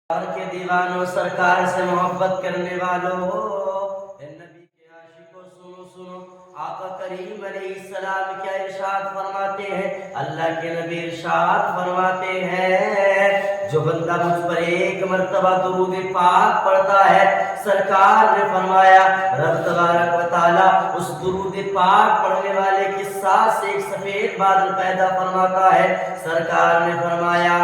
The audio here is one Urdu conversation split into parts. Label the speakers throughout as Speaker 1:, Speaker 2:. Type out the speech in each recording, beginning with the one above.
Speaker 1: سرکار کے دیوانوں، سرکار سے محبت کرنے والوں، اے نبی کے عاشقوں، سنو سنو، آقا کریم علیہ السلام کیا ارشاد فرماتے ہیں؟ اللہ کے نبی ارشاد فرماتے ہیں جو بندہ مجھ پر ایک مرتبہ درود پاک پڑھتا ہے، سرکار نے فرمایا رب تبارک و تعالی اس درود پاک پڑھنے والے کے ساتھ سے ایک سفید بادل پیدا فرماتا ہے۔ سرکار نے فرمایا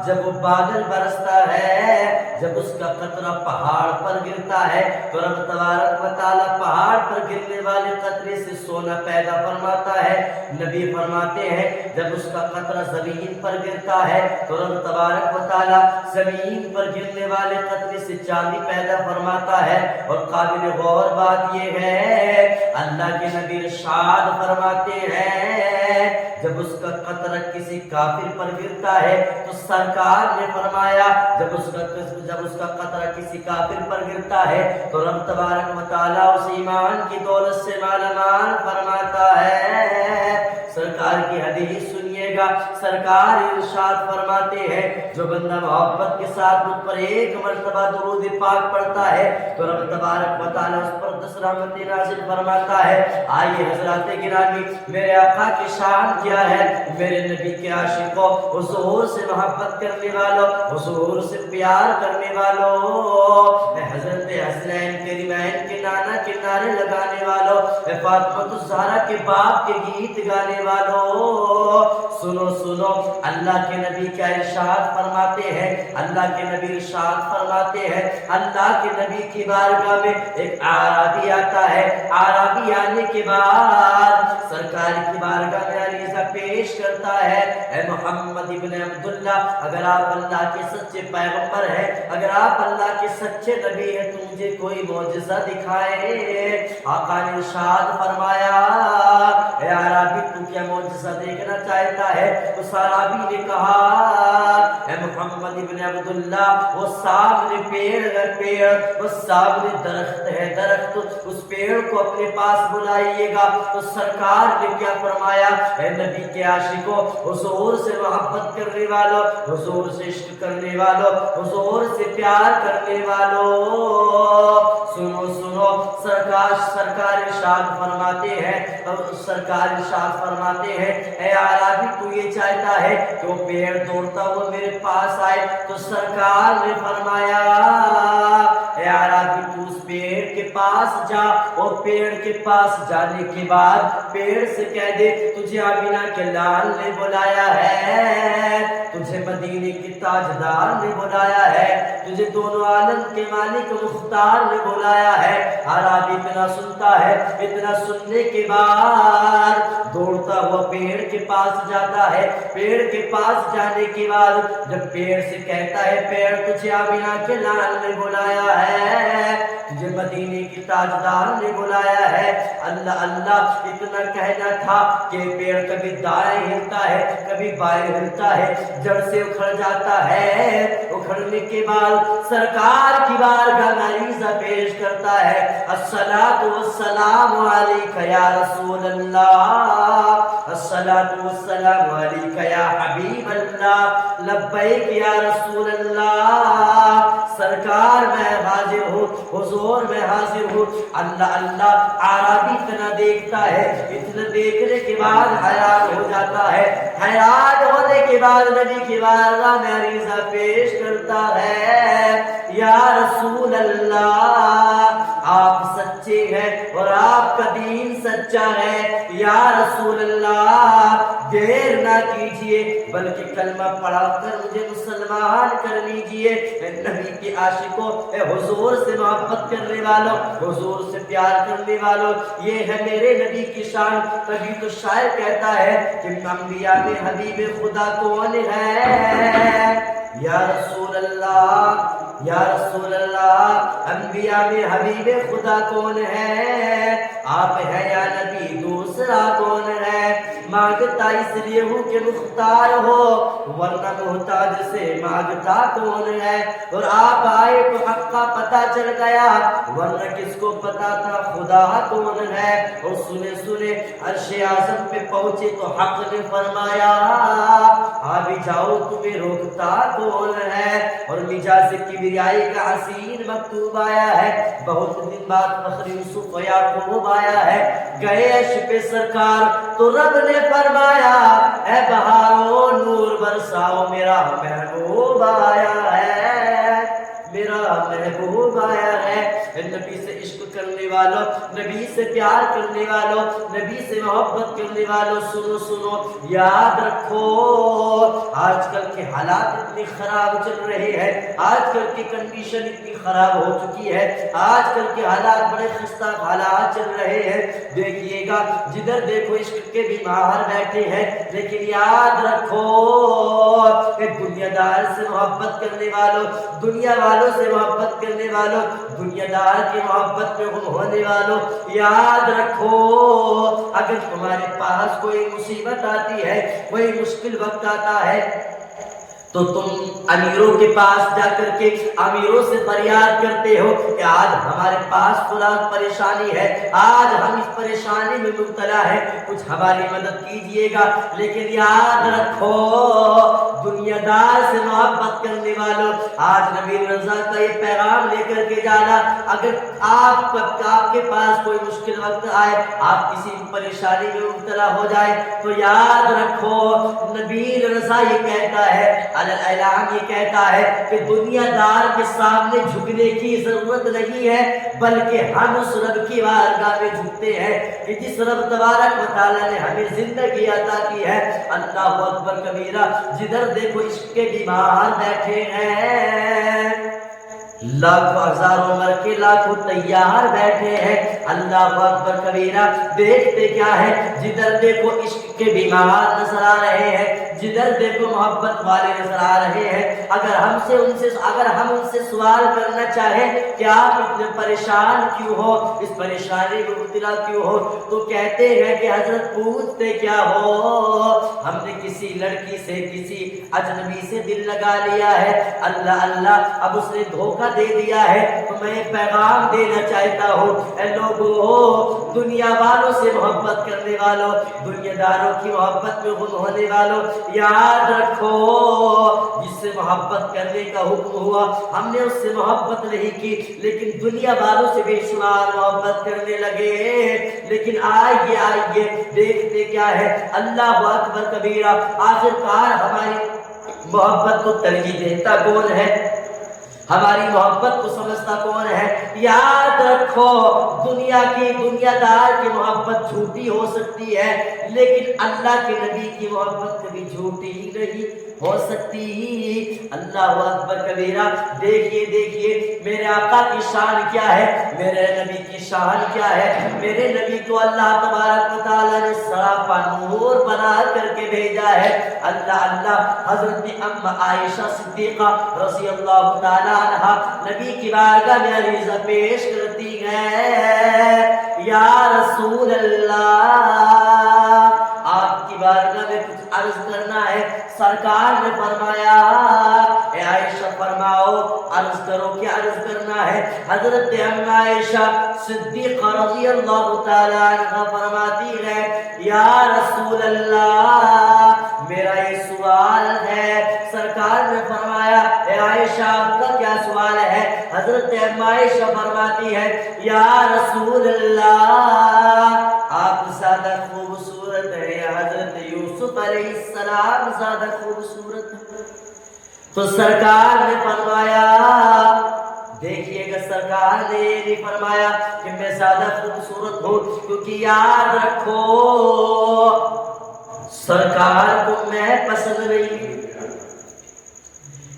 Speaker 1: جب وہ بادل برستا ہے، جب اس کا قطرہ پہاڑ پر گرتا ہے تو رب تبارک و تعالی پہاڑ پر گرنے والے قطرے سے سونا پیدا فرماتا ہے۔ نبی فرماتے ہیں جب اس کا قطرہ زمین پر گرتا ہے تو رب تبارک و تعالی زمین پر گرنے والے قطرے سے چاندی پیدا فرماتا ہے۔ اور قابل غور بات یہ ہے اللہ کے نبی ارشاد فرماتے ہیں جب اس کا قطرہ کسی کافر پر گرتا ہے تو سرکار نے فرمایا جب اس کا قطرہ کسی کافر پر گرتا ہے تو رب تبارک و تعالیٰ اس ایمان کی دولت سے مالا مال فرماتا ہے۔ سرکار کی حدیث سنیے گا، سرکار ارشاد فرماتے ہیں جو بندہ محبت کے ساتھ مجھ پر ایک مرتبہ درود پاک پڑھتا ہے تو رب تبارک و تعالیٰ اس پر 10 رحمتیں نازل فرماتا ہے۔ آئیے حضرات گرامی، میرے آقا کی شان کیا ہے؟ میرے نبی کے عاشقوں، حضور سے محبت کرنے والوں، حضور سے پیار کرنے والوں، حضرت حسنین کریمین کے نانا کے نعرے لگانے والوں، فاطمہ الزہرا کے باپ کے گیت گانے والوں، سنو سنو، اللہ کے نبی کیا ارشاد فرماتے ہیں؟ اللہ کے نبی ارشاد فرماتے ہیں اللہ کے نبی کی بارگاہ میں ایک اعرابی آتا ہے۔ اعرابی آنے کے بعد سرکار کی بارگاہ میں عریضہ پیش کرتا ہے، اے محمد ابن عبداللہ، اگر آپ اللہ کے سچے پیغمبر ہیں، اگر آپ اللہ کے سچے نبی ہیں تو مجھے کوئی معجزہ دکھائے۔ آقا نے ارشاد فرمایا اے اعرابی تو کیا معجزہ دیکھنا چاہتا ہے؟ اس اعرابی نے کہا اے محمد ابن عبداللہ وہ سامنے پیڑ ہے، پیڑ، وہ سامنے درخت ہے، درخت، اس پیڑ کو اپنے پاس بلائیے گا۔ تو سرکار نے کیا فرمایا؟ اے نبی کے عاشقوں، حضور سے محبت کرنے والوں، حضور سے عشق کرنے والوں، حضور سے پیار کرنے والوں، سنو سنو، سرکار ارشاد فرماتے ہیں، سرکار ارشاد فرماتے ہیں اے اعرابی تو یہ چاہتا ہے کہ وہ پیڑ توڑتا ہوا میرے پاس آئے؟ تو سرکار نے فرمایا اے اعرابی تو اس پیڑ کے پاس جا، اور پیڑ کے پاس جانے کے بعد پیڑ سے کہہ دے تجھے آمینہ کے لال نے بلایا ہے، تجھے مدینے کی تاجدار نے بلایا ہے، تجھے دونوں عالم کے مالک مختار نے بلایا ہے۔ اعرابی اتنا سنتا ہے، اتنا سننے کے بعد دوڑتا ہوا پیڑ کے پاس جاتا ہے۔ پیڑ کے پاس جانے کے بعد جب پیڑ سے کہتا ہے پیڑ تجھے آمینہ کے لال نے بلایا ہے، تجھے مدینے کی تاجدار نے بلایا ہے، اللہ اللہ اتنا کہنا تھا کہ پیڑ کبھی دائیں ہلتا ہے، کبھی بائیں ہلتا ہے، جڑ سے اکھڑ جاتا ہے، اکھڑنے کے بعد سرکار کی بارگاہ میں عریضہ پیش کرتا ہے، الصلاۃ والسلام علیک یا رسول اللہ، الصلاۃ والسلام علیک یا حبیب اللہ، لبیک یا رسول اللہ، سرکار میں حاضر ہوں، حضور میں حاضر ہوں۔ اللہ اللہ، اعرابی اتنا دیکھتا ہے، اتنا دیکھنے کے بعد حیران ہو جاتا ہے، حیران ہونے کے بعد نبی کی بارگاہ میں عریضہ پیش کرتا ہے، یا رسول اللہ آپ سچے ہیں اور آپ کا دین سچا ہے، یا رسول اللہ دیر نہ کیجئے بلکہ کلمہ پڑھا کر مجھے مسلمان کر لیجئے۔ نبی کے عاشقوں، اے حضور سے محبت کرنے والوں، حضور سے پیار کرنے والوں، یہ ہے میرے نبی کی شان۔ تبھی تو شاعر کہتا ہے کہ انبیاء میں حبیب خدا کون ہے؟ یا رسول اللہ، یا رسول اللہ انبیاء میں حبیب خدا کون ہے؟ آپ ہے یا نبی دوسرا کون ہے؟ مانگتا اس لیے ہوں کہ مختار ہو، ورنہ محتاج سے مانگتا کون ہے؟ اور آپ آئے تو حق کا پتہ چل گیا، ورنہ کس کو پتا تھا خدا کون ہے؟ اور سنے سنے عرش اعظم پہ پہنچے تو حق نے فرمایا آ بھی جاؤ، تمہیں روکتا کون ہے؟ اور مجاز کبریائی کا حسین مکتوب آیا ہے، بہت دن بعد فخر یوسف و یعقوب آیا ہے، گئے عرش پہ سرکار تو رب نے فرمایا اے بہارو نور برساؤ، میرا محبوب آیا ہے، میرا محبوب آیا ہے۔ نبی سے عشق کرنے والوں، نبی سے پیار کرنے والوں، نبی سے محبت کرنے والوں، سنو سنو، یاد رکھو آج کل کے حالات اتنی خراب چل رہے ہیں، آج کل کی کنڈیشن اتنی خراب ہو چکی ہے، آج کل کے حالات بڑے خستہ حالات چل رہے ہیں۔ دیکھیے گا جدھر دیکھو عشق کے بیمار بیٹھے ہیں، لیکن یاد رکھو کہ دنیا دار سے محبت کرنے والوں، دنیا والوں سے محبت کرنے والوں، دنیا دار کی محبت میں گم ہونے والوں، یاد رکھو اگر تمہارے پاس کوئی مصیبت آتی ہے، کوئی مشکل وقت آتا ہے، تو تم امیروں کے پاس جا کر کے امیروں سے فریاد کرتے ہو کہ آج ہمارے پاس فلاں پریشانی ہے، آج ہم اس پریشانی میں مبتلا ہے، کچھ ہماری مدد کیجئے گا۔ لیکن یاد رکھو دنیا دار سے محبت کرنے والوں، آج نبی رضا کا یہ پیغام لے کر کے جانا، اگر آپ کے پاس کوئی مشکل وقت آئے، آپ کسی پریشانی میں مبتلا ہو جائے، تو یاد رکھو نبی رضا یہ کہتا ہے، اعلان یہ کہتا ہے کہ دنیا دار کے سامنے جھکنے کی ضرورت نہیں ہے، بلکہ ہم اس رب کی بارگاہ میں جھکتے ہیں کہ جس رب تبارک و تعالیٰ نے ہمیں زندگی عطا کی ہے۔ اللہ اکبر کبیرہ، جدھر دیکھو عشق کے بیمار بیٹھے ہیں، لاکھوں ہزاروں عمر کے لاکھوں تیار بیٹھے ہیں، اللہ اکبر کبیرہ، دیکھتے کیا ہے؟ جدھر دیکھو عشق کے بیمار نظر آ رہے ہیں، جدھر دیکھو محبت والے نظر آ رہے ہیں۔ اگر ہم ان سے سوال کرنا چاہیں کہ آپ اتنے پریشان کیوں ہو، اس پریشانی میں مبتلا کیوں ہو، تو کہتے ہیں کہ حضرت پوچھتے کیا ہو، ہم نے کسی لڑکی سے، کسی اجنبی سے دل لگا لیا ہے، اللہ اللہ اب اس نے دھوکہ دے دیا ہے، تو میں پیغام دینا چاہتا ہوں اے لوگو، دنیا والوں سے محبت کرنے والوں، دنیا داروں کی محبت میں غم ہونے والوں، یاد رکھو جس سے محبت کرنے کا حکم ہوا ہم نے اس سے محبت نہیں کی، لیکن دنیا والوں سے بے شمار محبت کرنے لگے۔ لیکن آئیے دیکھتے کیا ہے؟ اللہ اکبر کبیرہ، آخرکار ہماری محبت کو ترجیح دیتا کون ہے؟ ہماری محبت کو سمجھتا کون ہے؟ یاد رکھو دنیا دار کی محبت جھوٹی ہو سکتی ہے، لیکن اللہ کے نبی کی محبت کبھی جھوٹی نہیں ہو سکتی۔ اللہ اکبر کبیرہ، دیکھیے میرے آقا کی شان کیا ہے، میرے نبی کی شان کیا ہے۔ میرے نبی کو اللہ تبارک و تعالیٰ نے سراپا نور بنا کر کے بھیجا ہے۔ اللہ حضرت ام عائشہ صدیقہ رضی اللہ تعالیٰ عنہ نبی کی بارگاہ میں عریضہ پیش کرتی ہے، یا رسول اللہ آپ کی بارگاہ میں کچھ عرض کرنا ہے۔ سرکار نے فرمایا اے عائشہ فرماؤ، عرض کرو، کیا عرض کرنا ہے؟ حضرت ام عائشہ صدیقہ رضی اللہ تعالیٰ عنہ فرماتی ہے، یا رسول اللہ میرا یہ سوال ہے۔ سرکار نے فرمایا اے عائشہ آپ کا کیا سوال ہے؟ حضرت ام عائشہ فرماتی ہے، یا رسول اللہ آپ زیادہ خوبصورت ہے یا حضرت یوسف علیہ السلام زیادہ خوبصورت ہے؟ تو سرکار نے فرمایا، دیکھیے گا سرکار نے یہ نہیں فرمایا کہ میں زیادہ خوبصورت ہوں، کیونکہ یاد رکھو سرکار کو میں پسند نہیں،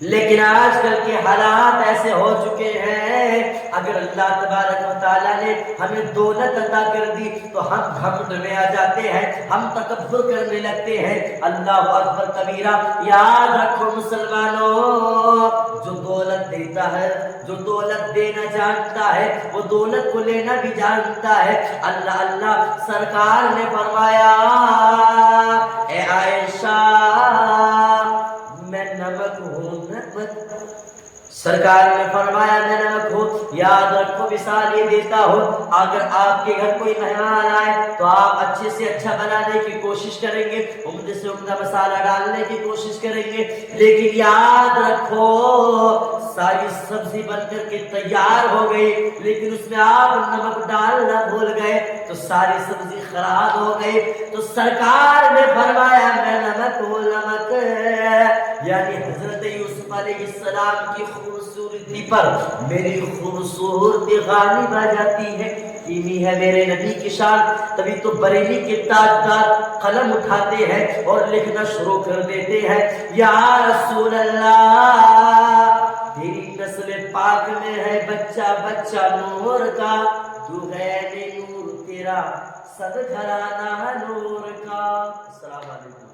Speaker 1: لیکن آج کل کے حالات ایسے ہو چکے ہیں، اگر اللہ تبارک و تعالیٰ نے ہمیں دولت عطا کر دی تو ہم گھمنڈ میں آ جاتے ہیں، ہم تکبر کرنے لگتے ہیں۔ اللہ اکبر کبیرہ، یاد رکھو مسلمانوں، جو دولت دیتا ہے، جو دولت دینا جانتا ہے, وہ دولت کو لینا بھی جانتا ہے. اللہ اللہ سرکار نے فرمایا اے عائشہ میں نمک ہوں, نمک. سرکار نے فرمایا میں نمک ہوں. یاد رکھو مثال یہ دیتا ہوں, اگر آپ کے گھر کوئی مہمان آئے تو آپ اچھے سے اچھا بنانے کی کوشش کریں گے, عمدہ سے عمدہ مسالہ ڈالنے کی کوشش کریں گے, لیکن یاد رکھو ساری سبزی بن کر کے تیار ہو گئی لیکن اس میں آپ نمک ڈالنا بھول گئے تو ساری سبزی خراب ہو گئی. تو سرکار نے فرمایا میں نمک ہوں, نمک. یعنی حضرت یوسف علیہ السلام کی خوبصورتی پر میری خوبصورتی غالب آ جاتی ہے. یہی ہے میرے نبی کی شان. تبھی تو بریلی کے تاجدار قلم اٹھاتے ہیں اور لکھنا شروع کر دیتے ہیں, یا رسول اللہ تیری نسل پاک میں ہے بچہ بچہ نور کا, تو ہے نور تیرا سب گھرانہ نور کا. السلام علیکم.